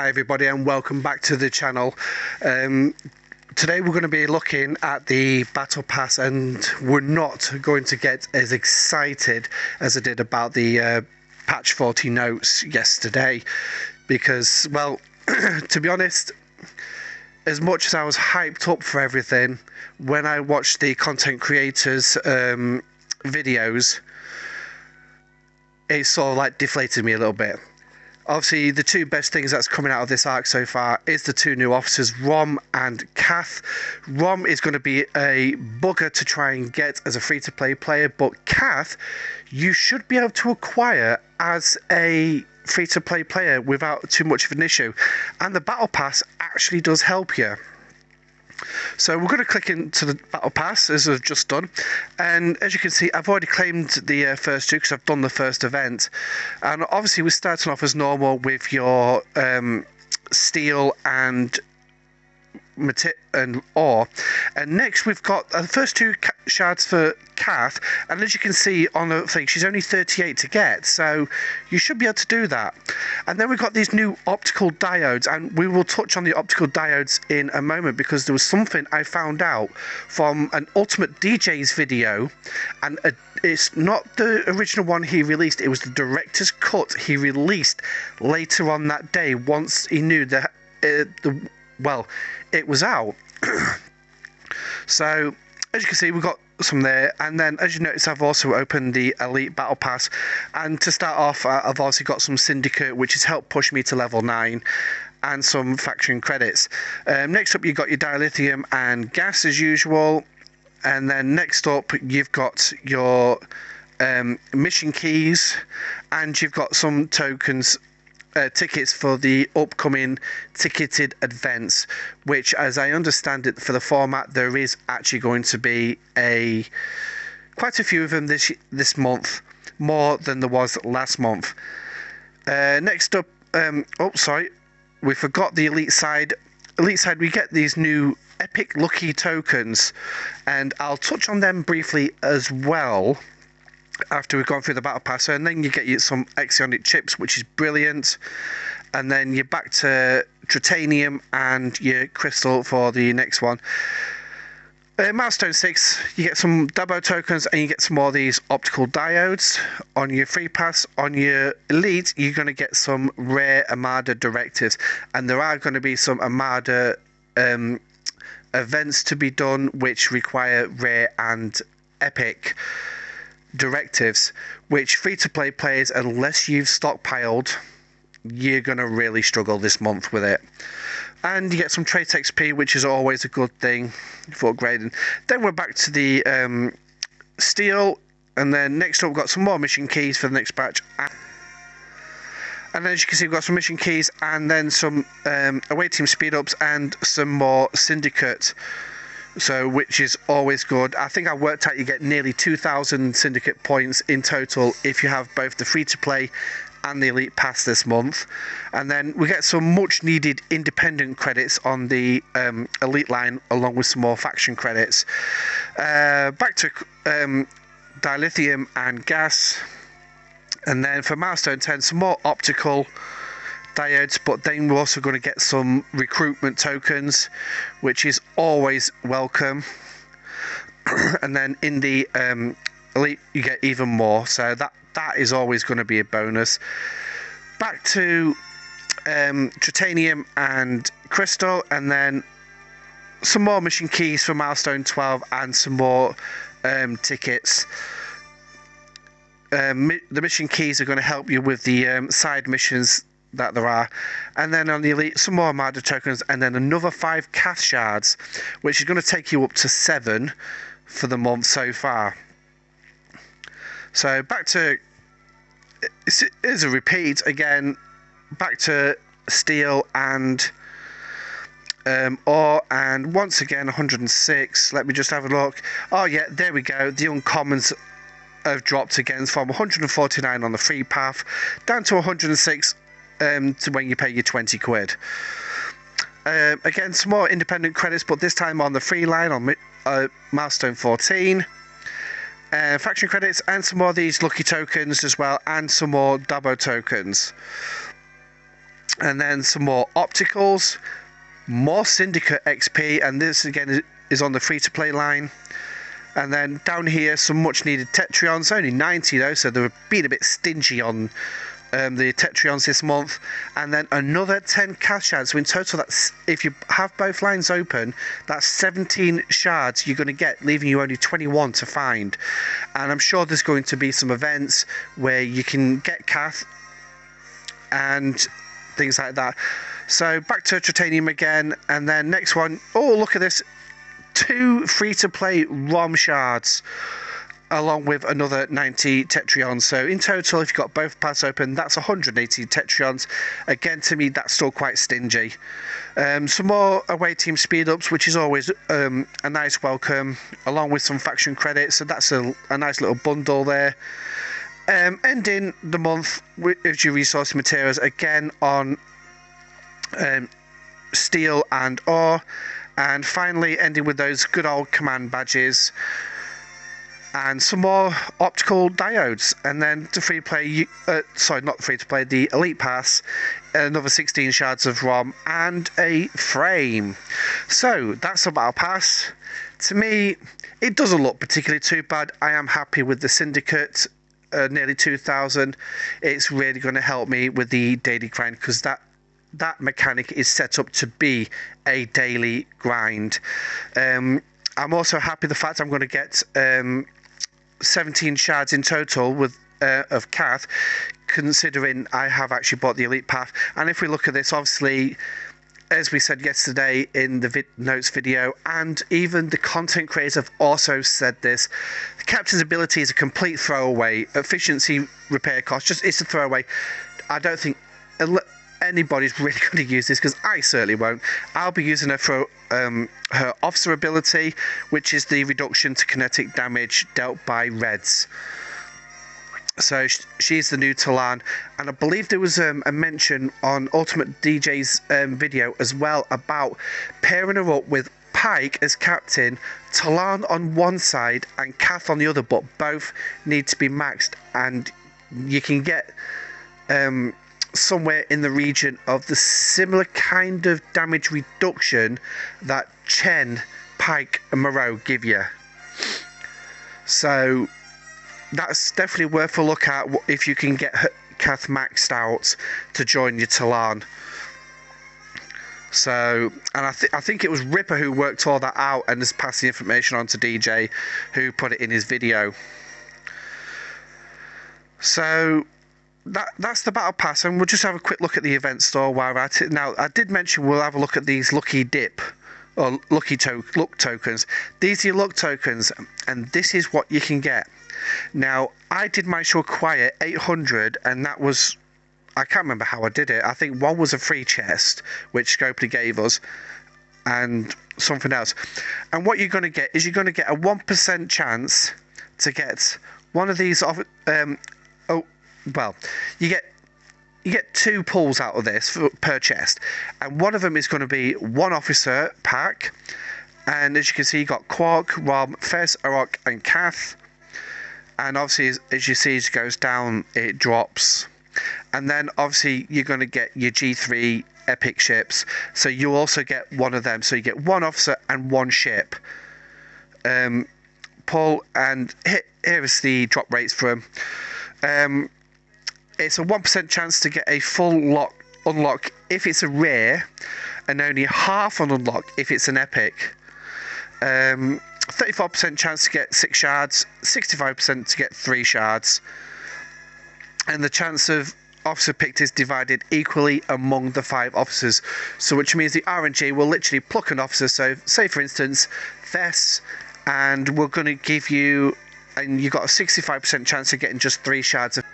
Hi everybody and welcome back to the channel. Today we're going to be looking at the Battle Pass, and we're not going to get as excited as I did about the patch 40 notes yesterday, because, well, to be honest, as much as I was hyped up for everything, when I watched the content creators videos, it sort of like deflated me a little bit. Obviously, the two best things that's coming out of this arc so far is the two new officers, Rom and Kath. Rom is going to be a bugger to try and get as a free-to-play player, but Kath, you should be able to acquire as a free-to-play player without too much of an issue. And the Battle Pass actually does help you. So we're going to click into the Battle Pass, as I've just done, and as you can see, I've already claimed the first two because I've done the first event. And obviously we're starting off as normal with your steel and ore, and next we've got the first two shards for Kath, and as you can see on the thing, she's only 38 to get, so you should be able to do that. And then we've got these new optical diodes, and we will touch on the optical diodes in a moment, because there was something I found out from an Ultimate DJ's video, and it's not the original one he released, it was the director's cut he released later on that day, once he knew that well, it was out. So as you can see, we've got some there, and then as you notice, I've also opened the Elite Battle Pass, and to start off, I've also got some Syndicate, which has helped push me to level 9, and some faction credits. Next up, you've got your dilithium and gas as usual, and then next up you've got your mission keys, and you've got some tokens, tickets for the upcoming ticketed events, which, as I understand it, for the format, there is actually going to be quite a few of them this month, more than there was last month. Next up, we forgot the elite side. Elite side, we get these new epic lucky tokens, and I'll touch on them briefly as well after we've gone through the Battle Pass. And then you get some Exionic chips, which is brilliant, and then you're back to Tritanium and your crystal for the next one. Milestone 6, you get some Dabo tokens, and you get some more of these optical diodes. On your free pass, on your elite, you're going to get some rare Armada directives, and there are going to be some Armada events to be done which require rare and epic directives, which free-to-play players, unless you've stockpiled, you're going to really struggle this month with it. And you get some trait XP, which is always a good thing for upgrading. Then we're back to the steel, and then next up we've got some more mission keys for the next batch. And then as you can see, we've got some mission keys, and then some away team speed ups, and some more syndicate, so which is always good. I think I worked out you get nearly 2,000 syndicate points in total if you have both the free to play and the elite pass this month. And then we get some much needed independent credits on the elite line, along with some more faction credits. Back to dilithium and gas, and then for milestone 10, some more optical diodes, but then we're also going to get some recruitment tokens, which is always welcome. And then in the elite you get even more, so that is always going to be a bonus. Back to Tritanium and crystal, and then some more mission keys for milestone 12, and some more tickets. The mission keys are going to help you with the side missions that there are. And then on the elite, some more Armada tokens, and then another 5 Kath shards, which is going to take you up to 7 for the month so far. So back to, it is a repeat again, back to steel and ore, and once again 106. Let me just have a look. Oh yeah, there we go. The uncommons have dropped again from 149 on the free path down to 106 to when you pay your 20 quid. Again, some more independent credits, but this time on the free line on milestone 14. Faction credits, and some more of these lucky tokens as well, and some more Dabo tokens. And then some more opticals, more Syndicate XP, and this again is on the free-to-play line. And then down here, some much-needed Tetrions, only 90 though, so they're being a bit stingy on the Tetrions this month. And then another 10 cash shards, so in total, that's, if you have both lines open, that's 17 shards you're going to get, leaving you only 21 to find. And I'm sure there's going to be some events where you can get Cath and things like that. So back to Titanium again, and then next one, oh look at this, 2 free-to-play ROM shards along with another 90 Tetrions. So in total, if you've got both paths open, that's 180 Tetrions. Again, to me, that's still quite stingy. Some more away team speed ups, which is always a nice welcome, along with some faction credits. So that's a nice little bundle there. Ending the month with your resource materials again on steel and ore, and finally ending with those good old command badges and some more optical diodes. And then to free play, sorry, not free to play, the elite pass, another 16 shards of ROM and a frame. So that's the battle pass. To me, it doesn't look particularly too bad. I am happy with the Syndicate, nearly 2,000. It's really going to help me with the daily grind, because that mechanic is set up to be a daily grind. I'm also happy the fact I'm going to get 17 shards in total with of Cath, considering I have actually bought the elite path. And if we look at this, obviously, as we said yesterday in the notes video, and even the content creators have also said this, the captain's ability is a complete throwaway. Efficiency, repair cost, it's a throwaway. I don't think anybody's really going to use this, because I certainly won't. I'll be using her for her officer ability, which is the reduction to kinetic damage dealt by reds. So she's the new Talon, and I believe there was a mention on Ultimate DJ's video as well about pairing her up with Pike as captain, Talon on one side and Cath on the other, but both need to be maxed, and you can get somewhere in the region of the similar kind of damage reduction that Chen, Pike and Moreau give you. So that's definitely worth a look at if you can get Cath maxed out to join your Talon. So, and I think it was Ripper who worked all that out and has passed the information on to DJ, who put it in his video. So that's the battle pass, and we'll just have a quick look at the event store while we're at it. Now, I did mention we'll have a look at these lucky dip or luck tokens. These are your luck tokens, and this is what you can get. Now, I did manage to acquire 800, and that was, I can't remember how I did it. I think one was a free chest, which Scopely gave us, and something else. And what you're going to get is you're going to get a 1% chance to get one of these off. Well, you get 2 pulls out of this per chest, and one of them is going to be 1 officer pack. And as you can see, you got Quark, Rob, Fez, Arok, and Cath. And obviously, as you see, as it goes down, it drops. And then obviously, you're going to get your G3 epic ships. So you also get one of them. So you get 1 officer and 1 ship. Pull, and here is the drop rates for them. It's a 1% chance to get a full unlock if it's a rare, and only half an unlock if it's an epic. 34% chance to get 6 shards, 65% to get 3 shards. And the chance of officer picked is divided equally among the 5 officers. So which means the RNG will literally pluck an officer. So say for instance, Vess, and we're going to give you, and you've got a 65% chance of getting just 3 shards of.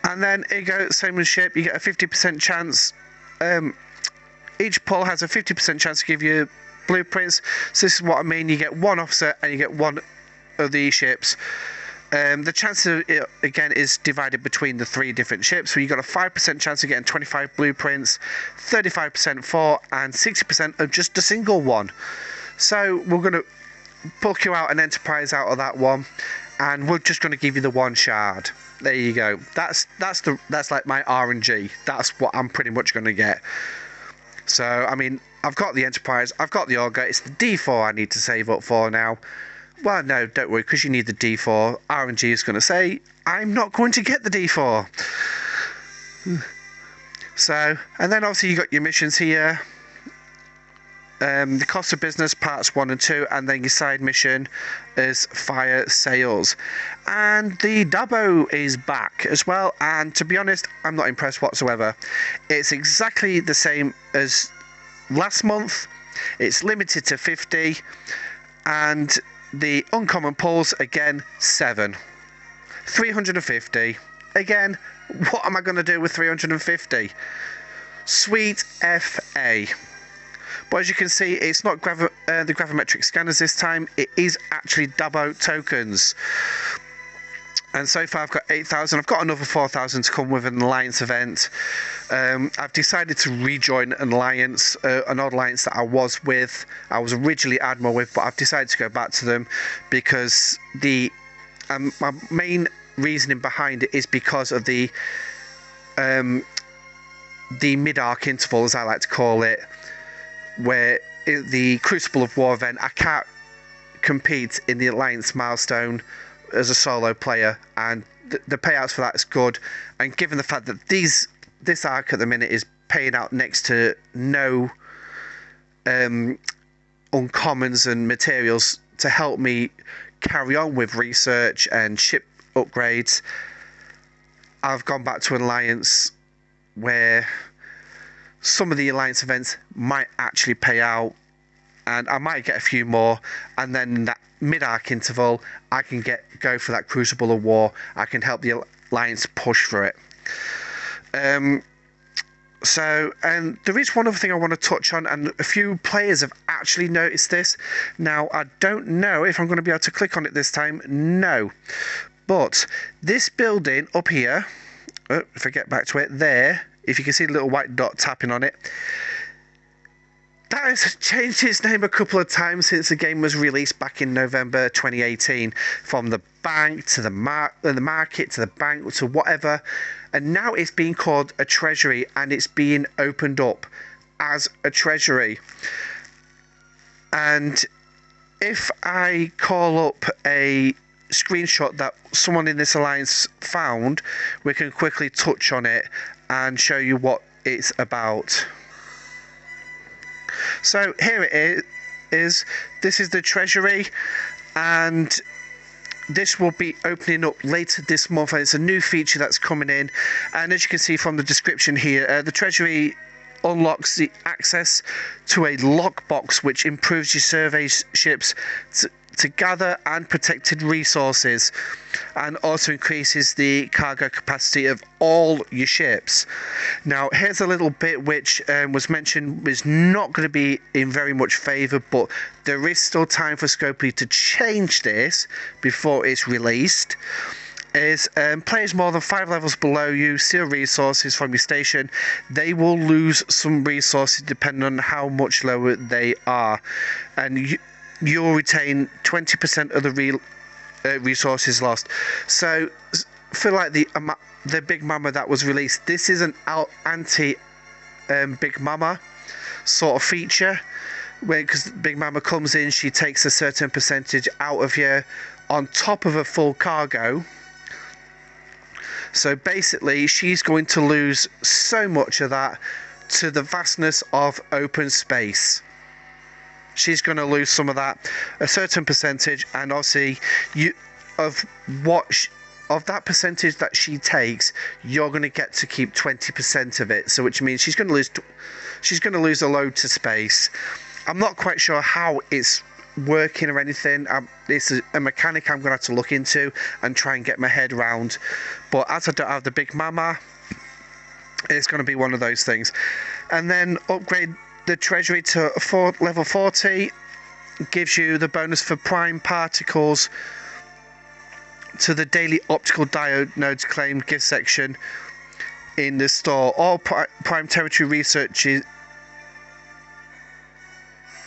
And then here you go, same with ship, you get a 50% chance. Each pull has a 50% chance to give you blueprints. So this is what I mean, you get 1 officer and you get 1 of these ships. The chance of it, again, is divided between the 3 different ships. So you've got a 5% chance of getting 25 blueprints, 35% 4, and 60% of just a single one. So we're going to pluck you out an Enterprise out of that one, and we're just going to give you the 1 shard. There you go. That's like my RNG. That's what I'm pretty much going to get. So I mean, I've got the Enterprise, I've got the Auger. It's the D4 I need to save up for now. Well, no, don't worry, because you need the D4. RNG is going to say I'm not going to get the D4. So, and then obviously you got your missions here. The cost of business parts 1 and 2, and then your side mission is fire sales. And the Dabo is back as well, and to be honest, I'm not impressed whatsoever. It's exactly the same as last month. It's limited to 50, and the uncommon pulls again 7. 350 again. What am I going to do with 350? Sweet FA. But as you can see, it's not the gravimetric scanners this time. It is actually Dabo tokens. And so far I've got 8,000. I've got another 4,000 to come with an alliance event. I've decided to rejoin an alliance, an old alliance that I was with. I was originally Admiral with, but I've decided to go back to them because my main reasoning behind it is because of the mid-arc interval, as I like to call it, where the Crucible of War event, I can't compete in the Alliance milestone as a solo player, and the payouts for that is good. And given the fact that this arc at the minute is paying out next to no uncommons and materials to help me carry on with research and ship upgrades, I've gone back to an alliance where some of the alliance events might actually pay out, and I might get a few more, and then in that mid-arc interval I can go for that Crucible of War. I can help the alliance push for it. So, and there is one other thing I want to touch on, and a few players have actually noticed this. Now, I don't know if I'm going to be able to click on it this time. No. But this building up here, if I get back to it, there, if you can see the little white dot tapping on it, that has changed its name a couple of times since the game was released back in November 2018. From the bank to the market to the bank to whatever. And now it's being called a Treasury, and it's being opened up as a Treasury. And if I call up a screenshot that someone in this alliance found, we can quickly touch on it and show you what it's about. So here it is. This is the Treasury, and this will be opening up later this month. It's a new feature that's coming in, and as you can see from the description here, the Treasury unlocks the access to a lockbox which improves your survey ships to gather and protected resources, and also increases the cargo capacity of all your ships. Now here's a little bit which was mentioned is not going to be in very much favour, but there is still time for Scopely to change this before it's released. Is players more than 5 levels below you steal resources from your station. They will lose some resources depending on how much lower they are, and you'll retain 20% of the resources lost. So for like the Big Mama that was released, this is an anti Big Mama sort of feature, where because Big Mama comes in, she takes a certain percentage out of you on top of a full cargo. So basically she's going to lose so much of that to the vastness of open space. She's going to lose some of that, a certain percentage, and obviously of that percentage that she takes, you're going to get to keep 20% of it. So which means she's going to lose a load to space. I'm not quite sure how it's working or anything. It's a mechanic I'm going to have to look into and try and get my head around. But as I don't have the Big Mama, it's going to be one of those things. And then upgrade the Treasury to level 40 gives you the bonus for prime particles to the daily optical diode nodes claimed gift section in the store. All prime territory research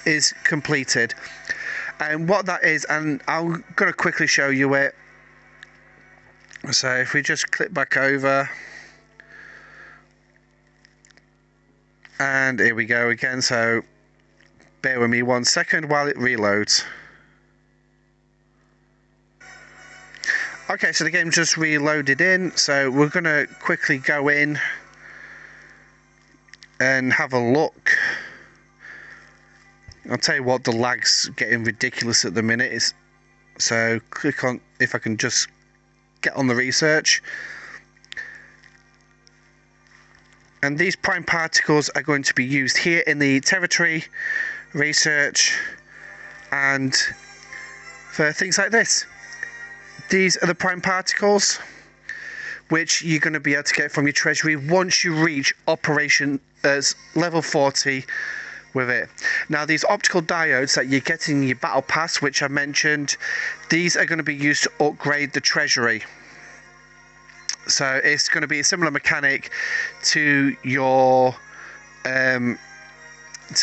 is completed. And what that is, and I'm going to quickly show you it. So if we just click back over, and here we go again. So bear with me 1 second while it reloads. Okay, so the game just reloaded in, so we're going to quickly go in and have a look. I'll tell you what, the lag's getting ridiculous at the minute. So click on, if I can just get on the research. And these prime particles are going to be used here in the territory research and for things like this. These are the prime particles which you're going to be able to get from your treasury once you reach operation as level 40 with it. Now these optical diodes that you're getting in your battle pass, which I mentioned, these are going to be used to upgrade the treasury. So it's going to be a similar mechanic to your to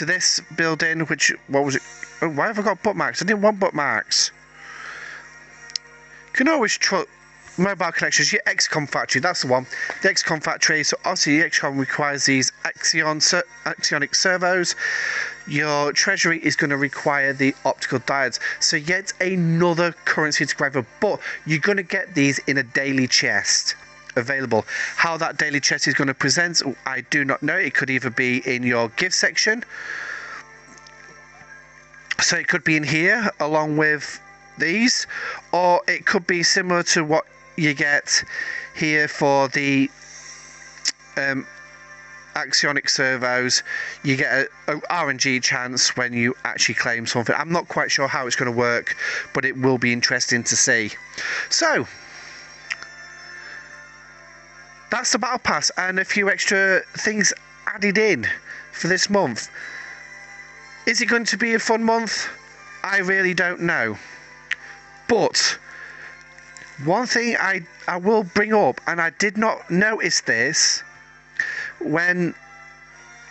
this building, which, what was it? Oh, why have I got bookmarks? I didn't want bookmarks. You can always trust mobile connections. Your XCOM factory, that's the one. The XCOM factory. So obviously the XCOM requires these axionic servos. Your treasury is going to require the optical diodes. So yet another currency driver, but you're going to get these in a daily chest available. How that daily chest is going to present, I do not know. It could either be in your gift section, so it could be in here along with these, or it could be similar to what you get here for the axionic servos. You get a RNG chance when you actually claim something. I'm not quite sure how it's going to work, but it will be interesting to see. So that's the battle pass and a few extra things added in for this month. Is it going to be a fun month? I really don't know. But one thing I will bring up, and I did not notice this when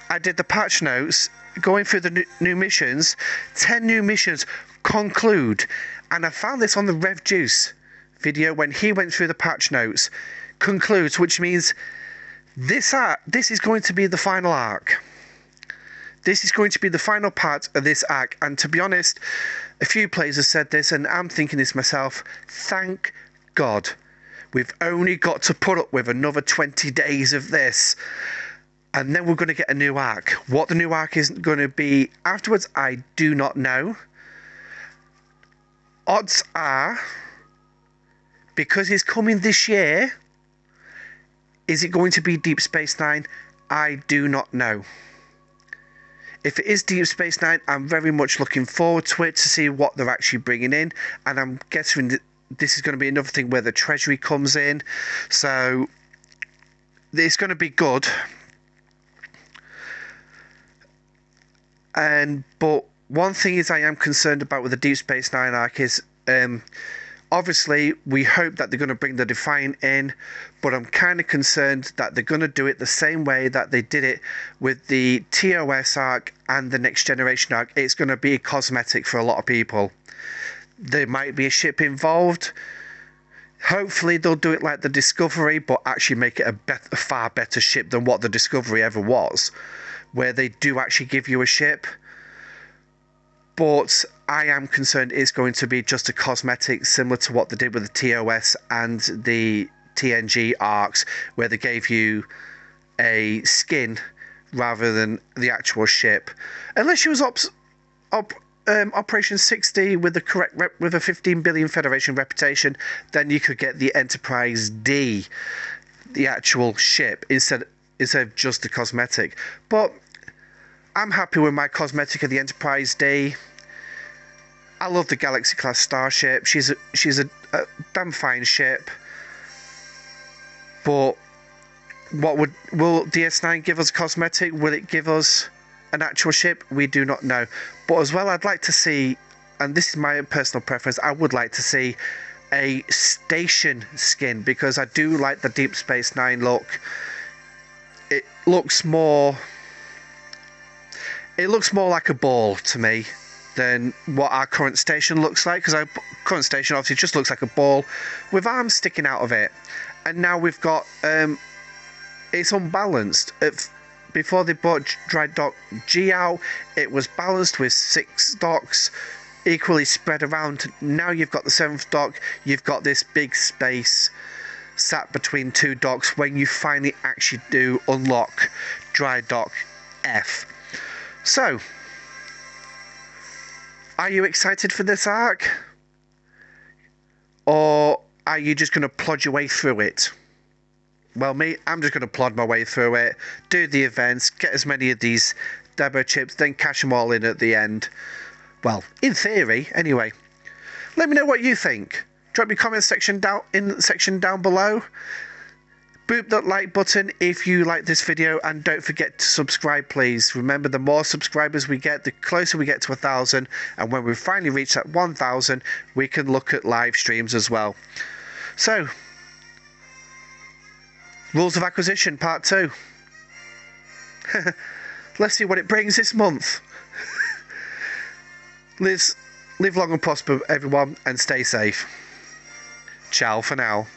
I did the patch notes, going through the new missions, 10 new missions conclude. And I found this on the Rev Juice video when he went through the patch notes. Concludes, which means this is going to be the final arc. This is going to be the final part of this arc. And to be honest, a few players have said this, and I'm thinking this myself. Thank God. We've only got to put up with another 20 days of this, and then we're going to get a new arc. What the new arc is going to be afterwards, I do not know. Odds are, because it's coming this year, is it going to be Deep Space Nine? I do not know. If it is Deep Space Nine, I'm very much looking forward to it, to see what they're actually bringing in. And I'm guessing that this is going to be another thing where the Treasury comes in. So it's going to be good. But one thing is I am concerned about with the Deep Space Nine arc is, obviously, we hope that they're going to bring the Defiant in, but I'm kind of concerned that they're going to do it the same way that they did it with the TOS arc and the Next Generation arc. It's going to be cosmetic for a lot of people. There might be a ship involved. Hopefully, they'll do it like the Discovery, but actually make it a far better ship than what the Discovery ever was, where they do actually give you a ship. But I am concerned it's going to be just a cosmetic, similar to what they did with the TOS and the TNG arcs, where they gave you a skin rather than the actual ship. Unless it was Operation 60 with the correct with a 15 billion Federation reputation, then you could get the Enterprise D, the actual ship, instead of just the cosmetic. But I'm happy with my cosmetic of the Enterprise D. I love the Galaxy class starship. She's a damn fine ship. But will DS9 give us cosmetic? Will it give us an actual ship? We do not know. But as well, I'd like to see, and this is my personal preference, I would like to see a station skin, because I do like the Deep Space Nine look. It looks more like a ball to me. than what our current station looks like, because our current station obviously just looks like a ball with arms sticking out of it. And now we've got it's unbalanced. Before they brought dry dock G out, it was balanced with 6 docks equally spread around. Now you've got the 7th dock, you've got this big space sat between 2 docks when you finally actually do unlock dry dock F. So, are you excited for this arc? Or are you just going to plod your way through it? Well, me, I'm just going to plod my way through it, do the events, get as many of these Debo chips, then cash them all in at the end. Well, in theory, anyway. Let me know what you think. Drop your comment section down below. Boop that like button if you like this video, and don't forget to subscribe, please. Remember, the more subscribers we get, the closer we get to 1,000, and when we finally reach that 1,000, we can look at live streams as well. So, Rules of Acquisition Part 2. Let's see what it brings this month. Live long and prosper, everyone, and stay safe. Ciao for now.